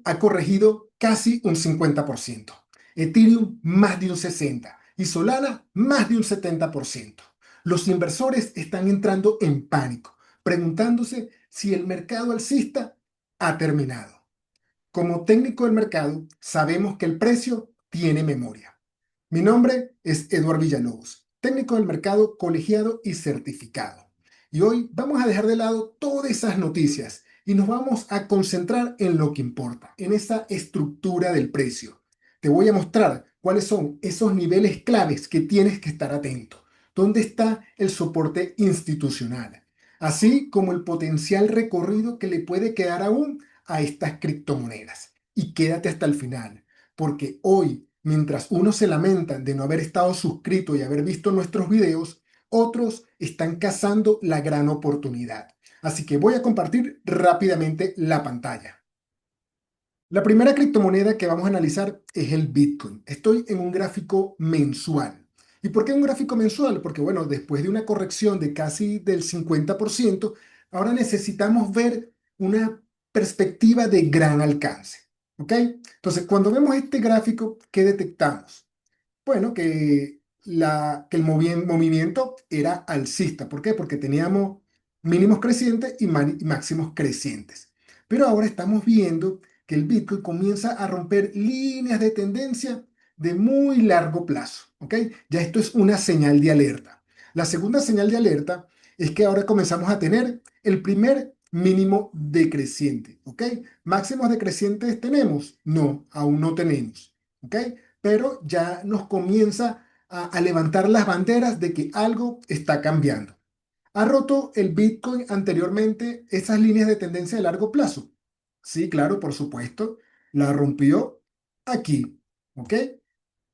ha corregido casi un 50%, Ethereum más de un 60% y Solana más de un 70%. Los inversores están entrando en pánico, preguntándose si el mercado alcista ha terminado. Como técnico del mercado, sabemos que el precio tiene memoria. Mi nombre es Eduardo Villalobos, técnico del mercado colegiado y certificado. Y hoy vamos a dejar de lado todas esas noticias y nos vamos a concentrar en lo que importa, en esa estructura del precio. Te voy a mostrar cuáles son esos niveles claves que tienes que estar atento. ¿Dónde está el soporte institucional? Así como el potencial recorrido que le puede quedar aún a estas criptomonedas. Y quédate hasta el final, porque hoy, mientras unos se lamentan de no haber estado suscrito y haber visto nuestros videos, otros están cazando la gran oportunidad. Así que voy a compartir rápidamente la pantalla. La primera criptomoneda que vamos a analizar es el Bitcoin. Estoy en un gráfico mensual. ¿Y por qué un gráfico mensual? Porque bueno, después de una corrección de casi del 50%, ahora necesitamos ver una perspectiva de gran alcance. ¿Ok? Entonces, cuando vemos este gráfico, ¿qué detectamos? Bueno, que el movimiento era alcista. ¿Por qué? Porque teníamos mínimos crecientes y máximos crecientes. Pero ahora estamos viendo que el Bitcoin comienza a romper líneas de tendencia de muy largo plazo. ¿Ok? Ya esto es una señal de alerta. La segunda señal de alerta es que ahora comenzamos a tener el primer mínimo decreciente. ¿Ok? ¿Máximos decrecientes tenemos? No, aún no tenemos. ¿Ok? Pero ya nos comienza a levantar las banderas de que algo está cambiando. ¿Ha roto el Bitcoin anteriormente esas líneas de tendencia de largo plazo? Sí, claro, por supuesto. La rompió aquí. ¿Ok?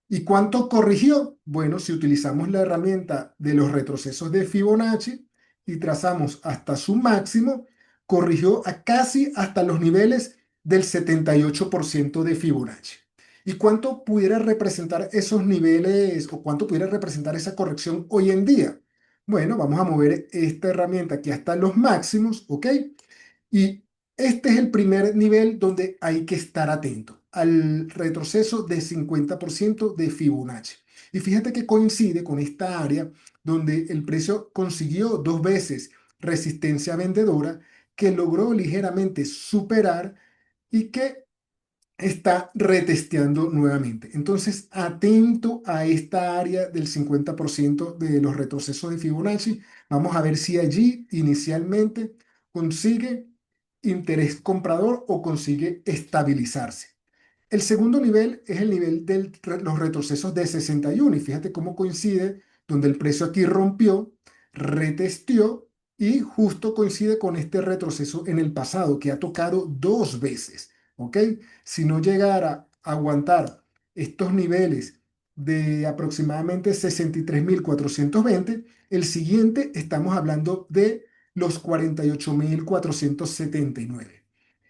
¿Y cuánto corrigió? Bueno, si utilizamos la herramienta de los retrocesos de Fibonacci y trazamos hasta su máximo, corrigió a casi hasta los niveles del 78% de Fibonacci. ¿Y cuánto pudiera representar esos niveles o cuánto pudiera representar esa corrección hoy en día? Bueno, vamos a mover esta herramienta aquí hasta los máximos, ¿ok? Y este es el primer nivel donde hay que estar atento al retroceso de 50% de Fibonacci. Y fíjate que coincide con esta área donde el precio consiguió dos veces resistencia vendedora que logró ligeramente superar y que está retesteando nuevamente. Entonces, atento a esta área del 50% de los retrocesos de Fibonacci. Vamos a ver si allí inicialmente consigue interés comprador o consigue estabilizarse. El segundo nivel es el nivel de los retrocesos de 61 y fíjate cómo coincide donde el precio aquí rompió, retesteó y justo coincide con este retroceso en el pasado que ha tocado dos veces. ¿Ok? Si no llegara a aguantar estos niveles de aproximadamente 63.420, el siguiente estamos hablando de los 48.479.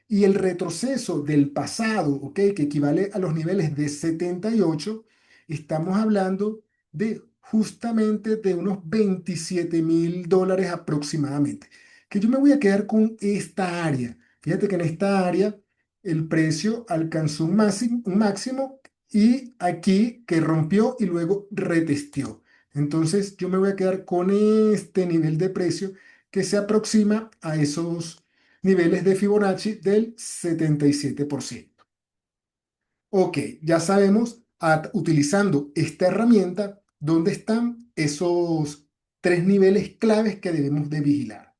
Y el retroceso del pasado, ¿ok? Que equivale a los niveles de 78, estamos hablando de justamente de unos $27.000 aproximadamente. Que yo me voy a quedar con esta área. Fíjate que en esta área el precio alcanzó un máximo y aquí que rompió y luego retesteó. Entonces yo me voy a quedar con este nivel de precio que se aproxima a esos niveles de Fibonacci del 77%. Ok, ya sabemos, utilizando esta herramienta, dónde están esos tres niveles claves que debemos de vigilar.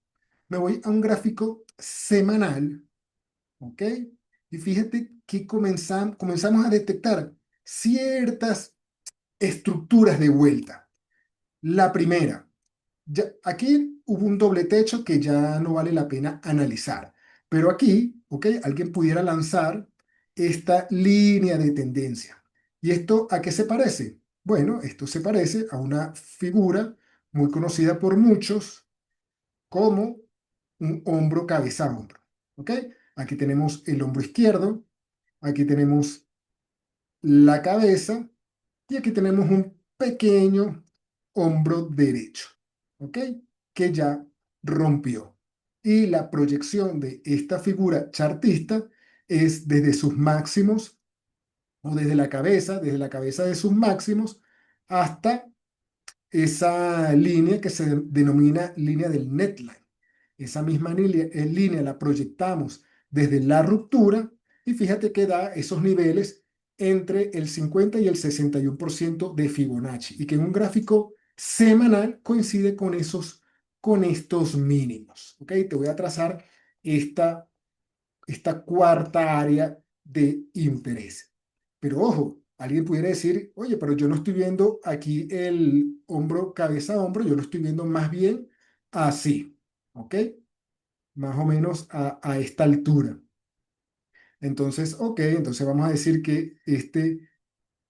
Me voy a un gráfico semanal, ¿ok? Y fíjate que comenzamos a detectar ciertas estructuras de vuelta. La primera, aquí hubo un doble techo que ya no vale la pena analizar, pero aquí, ¿ok? Alguien pudiera lanzar esta línea de tendencia. ¿Y esto a qué se parece? Bueno, esto se parece a una figura muy conocida por muchos como un hombro cabeza a hombro, ¿ok? Aquí tenemos el hombro izquierdo, aquí tenemos la cabeza y aquí tenemos un pequeño hombro derecho, ¿ok? Que ya rompió. Y la proyección de esta figura chartista es desde sus máximos o desde la cabeza de sus máximos hasta esa línea que se denomina línea del neckline. Esa misma línea la proyectamos desde la ruptura y fíjate que da esos niveles entre el 50 y el 61% de Fibonacci y que en un gráfico semanal coincide con estos mínimos. ¿Ok? Te voy a trazar esta cuarta área de interés. Pero ojo, alguien pudiera decir, oye, pero yo no estoy viendo aquí el hombro, cabeza a hombro, yo lo estoy viendo más bien así, ¿ok? Más o menos a esta altura. Entonces, ok, entonces vamos a decir que este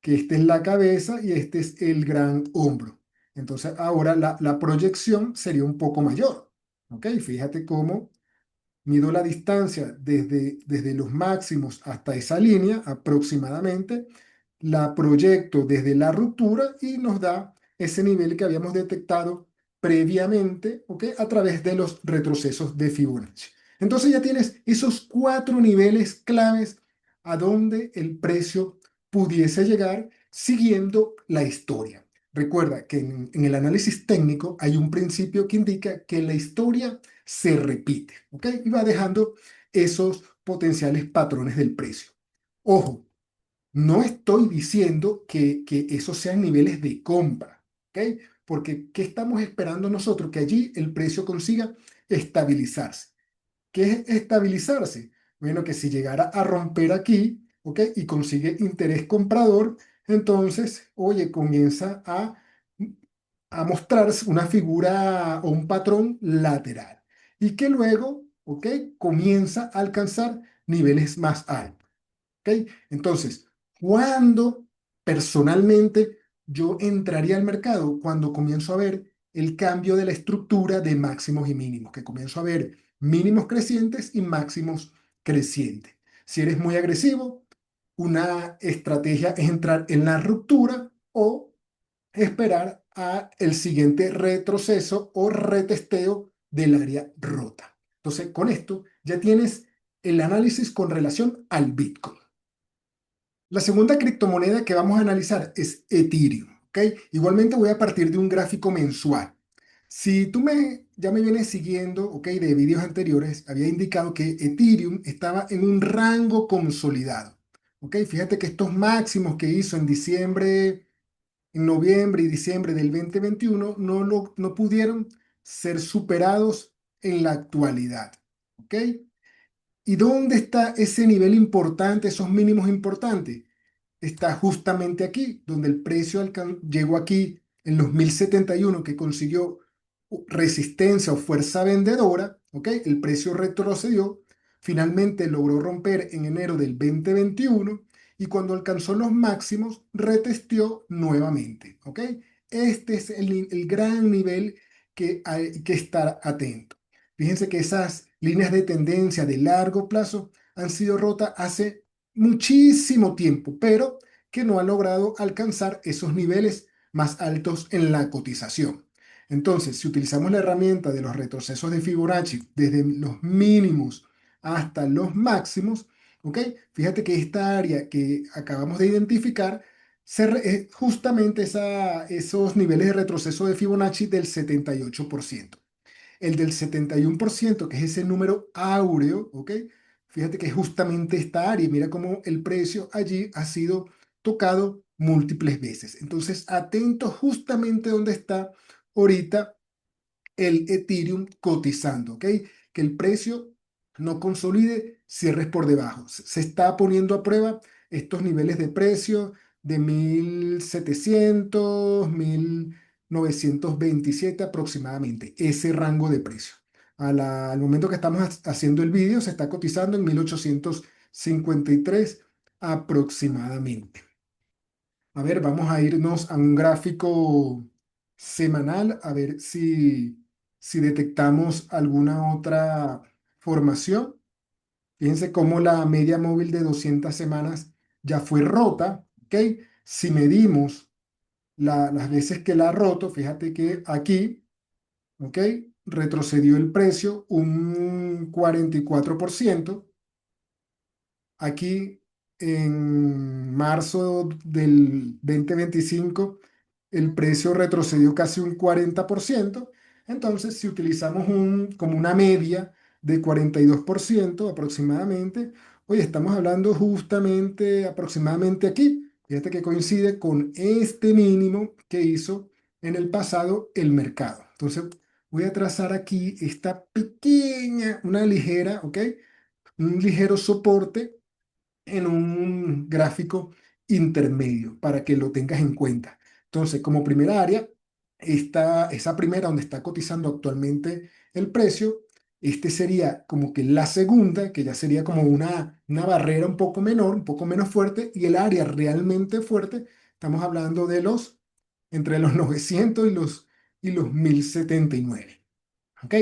es la cabeza y este es el gran hombro. Entonces, ahora la proyección sería un poco mayor, ¿ok? Fíjate cómo mido la distancia desde los máximos hasta esa línea aproximadamente, la proyecto desde la ruptura y nos da ese nivel que habíamos detectado previamente, ¿ok? A través de los retrocesos de Fibonacci. Entonces ya tienes esos cuatro niveles claves a donde el precio pudiese llegar siguiendo la historia. Recuerda que en el análisis técnico hay un principio que indica que la historia se repite, ¿ok? Y va dejando esos potenciales patrones del precio. Ojo, no estoy diciendo que esos sean niveles de compra, ¿ok? Porque ¿qué estamos esperando nosotros? Que allí el precio consiga estabilizarse. ¿Qué es estabilizarse? Bueno, que si llegara a romper aquí, ¿ok? Y consigue interés comprador, entonces, oye, comienza a mostrarse una figura o un patrón lateral y que luego, ¿ok? Comienza a alcanzar niveles más altos, ¿ok? Entonces, ¿cuándo personalmente yo entraría al mercado? Cuando comienzo a ver el cambio de la estructura de máximos y mínimos, que comienzo a ver mínimos crecientes y máximos crecientes. Si eres muy agresivo, una estrategia es entrar en la ruptura o esperar a el siguiente retroceso o retesteo del área rota. Entonces, con esto ya tienes el análisis con relación al Bitcoin. La segunda criptomoneda que vamos a analizar es Ethereum, ¿ok? Igualmente voy a partir de un gráfico mensual. Si tú ya me vienes siguiendo, ¿ok? De vídeos anteriores, había indicado que Ethereum estaba en un rango consolidado, ¿ok? Fíjate que estos máximos que hizo en noviembre y diciembre del 2021 no pudieron ser superados en la actualidad, ¿ok? ¿Y dónde está ese nivel importante, esos mínimos importantes? Está justamente aquí, donde el precio llegó aquí en los 1071, que consiguió resistencia o fuerza vendedora, ¿ok? El precio retrocedió, finalmente logró romper en enero del 2021 y cuando alcanzó los máximos, retesteó nuevamente, ¿ok? Este es el gran nivel que hay que estar atento. Fíjense que esas líneas de tendencia de largo plazo han sido rotas hace muchísimo tiempo, pero que no ha logrado alcanzar esos niveles más altos en la cotización. Entonces, si utilizamos la herramienta de los retrocesos de Fibonacci desde los mínimos hasta los máximos, ¿ok? Fíjate que esta área que acabamos de identificar es justamente esos niveles de retroceso de Fibonacci del 78%. El del 71%, que es ese número áureo, ¿ok? Fíjate que es justamente esta área. Mira cómo el precio allí ha sido tocado múltiples veces. Entonces, atento justamente donde está ahorita el Ethereum cotizando, ¿ok? Que el precio no consolide cierres por debajo. Se está poniendo a prueba estos niveles de precio de 1700, 1927 aproximadamente, ese rango de precio. Al momento que estamos haciendo el vídeo, se está cotizando en 1853 aproximadamente. A ver, vamos a irnos a un gráfico semanal a ver si detectamos alguna otra formación. Fíjense cómo la media móvil de 200 semanas ya fue rota, ¿ok? Si medimos las veces que la ha roto, fíjate que aquí, ¿ok? Retrocedió el precio un 44%. aquí en marzo del 2025 el precio retrocedió casi un 40%. Entonces, si utilizamos como una media de 42% aproximadamente, hoy estamos hablando justamente aproximadamente aquí. Fíjate que coincide con este mínimo que hizo en el pasado el mercado. Entonces, voy a trazar aquí esta pequeña, una ligera, ¿ok? Un ligero soporte en un gráfico intermedio para que lo tengas en cuenta. Entonces, como primera área, esa primera donde está cotizando actualmente el precio, este sería como que la segunda, que ya sería como una barrera un poco menor, un poco menos fuerte, y el área realmente fuerte, estamos hablando de entre los 900 y los 1079. ¿Ok?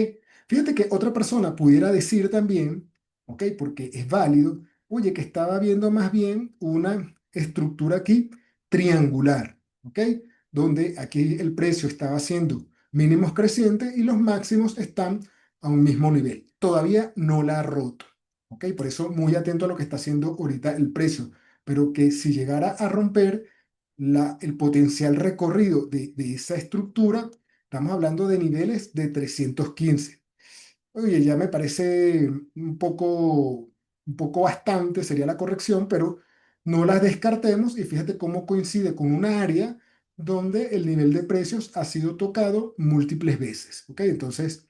Fíjate que otra persona pudiera decir también, ¿ok? Porque es válido, oye, que estaba viendo más bien una estructura aquí triangular, ¿ok? Donde aquí el precio estaba haciendo mínimos crecientes y los máximos están a un mismo nivel. Todavía no la ha roto, ¿ok? Por eso muy atento a lo que está haciendo ahorita el precio, pero que si llegara a romper el potencial recorrido de esa estructura, estamos hablando de niveles de 315. Oye, ya me parece un poco bastante, sería la corrección, pero no las descartemos y fíjate cómo coincide con una área donde el nivel de precios ha sido tocado múltiples veces. ¿Ok? Entonces,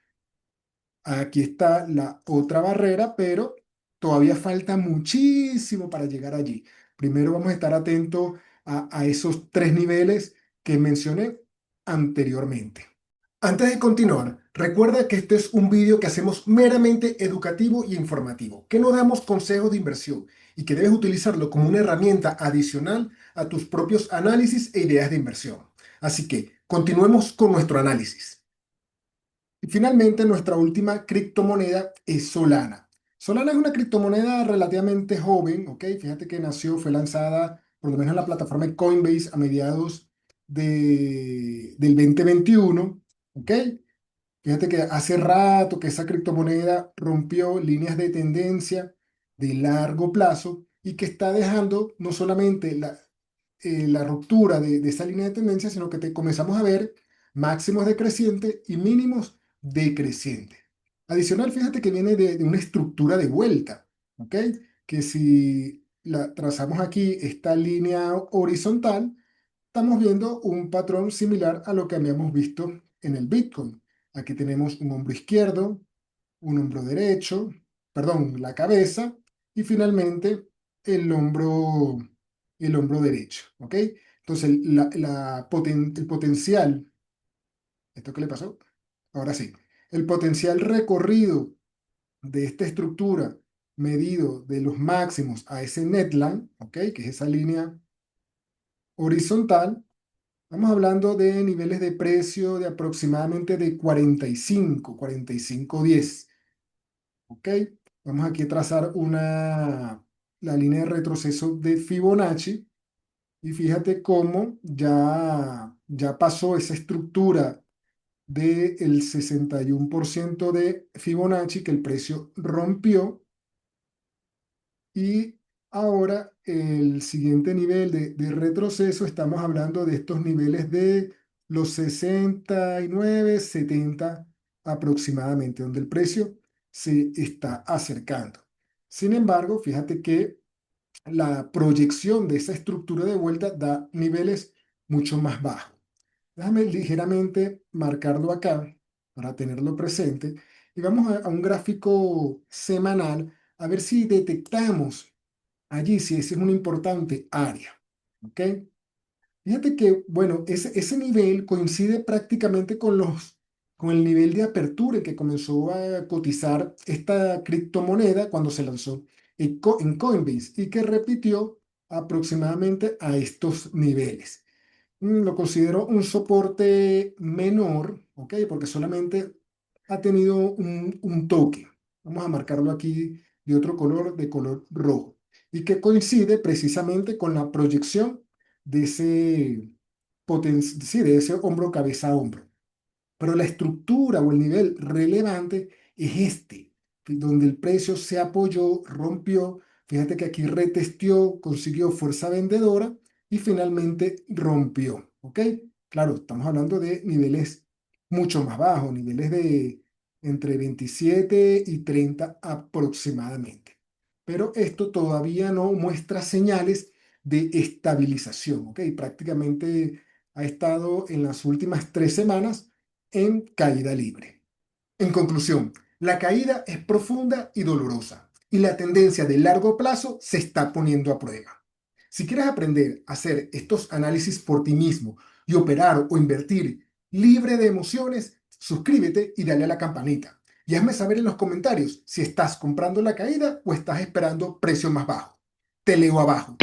aquí está la otra barrera, pero todavía falta muchísimo para llegar allí. Primero vamos a estar atentos a esos tres niveles que mencioné anteriormente. Antes de continuar, recuerda que este es un vídeo que hacemos meramente educativo y informativo, que no damos consejos de inversión y que debes utilizarlo como una herramienta adicional a tus propios análisis e ideas de inversión. Así que continuemos con nuestro análisis. Y finalmente, nuestra última criptomoneda es Solana. Solana es una criptomoneda relativamente joven, ¿ok? Fíjate que fue lanzada por lo menos en la plataforma de Coinbase a mediados del 2021, ¿ok? Fíjate que hace rato que esa criptomoneda rompió líneas de tendencia de largo plazo y que está dejando no solamente la ruptura de esa línea de tendencia, sino que comenzamos a ver máximos decrecientes y mínimos decrecientes. Adicional, fíjate que viene de una estructura de vuelta, ¿ok? Que si la trazamos aquí, esta línea horizontal, estamos viendo un patrón similar a lo que habíamos visto en el Bitcoin. Aquí tenemos un hombro izquierdo, un hombro derecho, perdón, la cabeza y finalmente el hombro, el hombro derecho, ¿ok? Entonces, el potencial, ¿esto qué le pasó? Ahora sí, el potencial recorrido de esta estructura medido de los máximos a ese netline, ¿ok? Que es esa línea horizontal. Estamos hablando de niveles de precio de aproximadamente de 45, 10. ¿Ok? Vamos aquí a trazar la línea de retroceso de Fibonacci y fíjate cómo ya pasó esa estructura del 61% de Fibonacci que el precio rompió y ahora el siguiente nivel de retroceso, estamos hablando de estos niveles de los 69, 70 aproximadamente, donde el precio se está acercando. Sin embargo, fíjate que la proyección de esa estructura de vuelta da niveles mucho más bajos. Déjame ligeramente marcarlo acá para tenerlo presente y vamos a un gráfico semanal a ver si detectamos allí si ese es una importante área. ¿Ok? Fíjate que, bueno, ese nivel coincide prácticamente con el nivel de apertura en que comenzó a cotizar esta criptomoneda cuando se lanzó en Coinbase y que repitió aproximadamente a estos niveles. Lo considero un soporte menor, ¿ok? Porque solamente ha tenido un toque. Vamos a marcarlo aquí de otro color, de color rojo. Y que coincide precisamente con la proyección de sí, de ese hombro, cabeza a hombro. Pero la estructura o el nivel relevante es este, donde el precio se apoyó, rompió, Fíjate que aquí retesteó, consiguió fuerza vendedora y finalmente rompió, ¿ok? Claro, estamos hablando de niveles mucho más bajos, niveles de entre 27 y 30 aproximadamente. Pero esto todavía no muestra señales de estabilización, ¿ok? Prácticamente ha estado en las últimas 3 semanas en caída libre. En conclusión, la caída es profunda y dolorosa, y la tendencia de largo plazo se está poniendo a prueba. Si quieres aprender a hacer estos análisis por ti mismo y operar o invertir libre de emociones, suscríbete y dale a la campanita. Y hazme saber en los comentarios si estás comprando la caída o estás esperando precio más bajo. Te leo abajo.